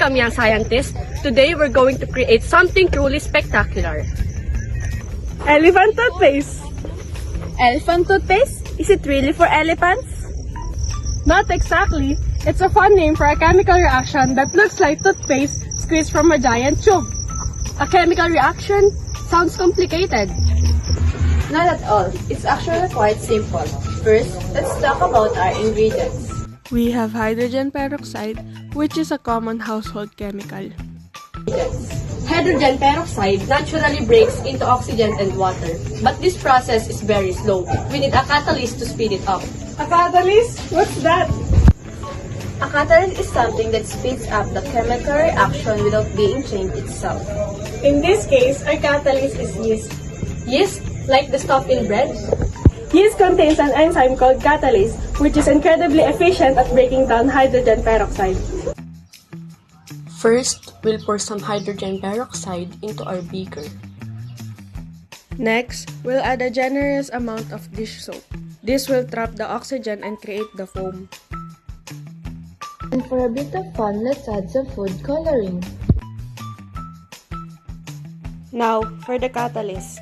Welcome, young scientists. Today we're going to create something truly spectacular. Elephant toothpaste. Elephant toothpaste? Is it really for elephants? Not exactly. It's a fun name for a chemical reaction that looks like toothpaste squeezed from a giant tube. A chemical reaction? Sounds complicated. Not at all. It's actually quite simple. First, let's talk about our ingredients. We have hydrogen peroxide, which is a common household chemical. Hydrogen peroxide naturally breaks into oxygen and water, but this process is very slow. We need a catalyst to speed it up. A catalyst? What's that? A catalyst is something that speeds up the chemical reaction without being changed itself. In this case, our catalyst is yeast. Yeast? Like the stuff in bread? Yeast contains an enzyme called catalase, which is incredibly efficient at breaking down hydrogen peroxide. First, we'll pour some hydrogen peroxide into our beaker. Next, we'll add a generous amount of dish soap. This will trap the oxygen and create the foam. And for a bit of fun, let's add some food coloring. Now, for the catalyst.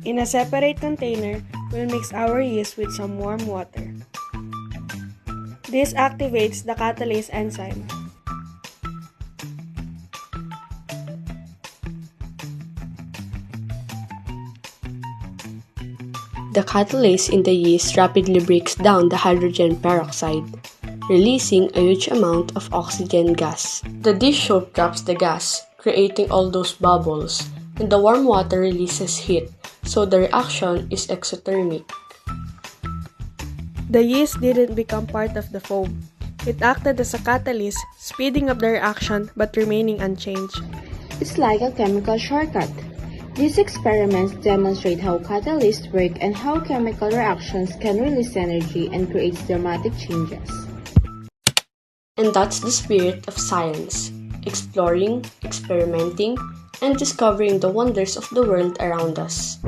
In a separate container, we'll mix our yeast with some warm water. This activates the catalase enzyme. The catalase in the yeast rapidly breaks down the hydrogen peroxide, releasing a huge amount of oxygen gas. The dish soap traps the gas, creating all those bubbles, and the warm water releases heat, so the reaction is exothermic. The yeast didn't become part of the foam. It acted as a catalyst, speeding up the reaction but remaining unchanged. It's like a chemical shortcut. These experiments demonstrate how catalysts work and how chemical reactions can release energy and create dramatic changes. And that's the spirit of science: exploring, experimenting, and discovering the wonders of the world around us.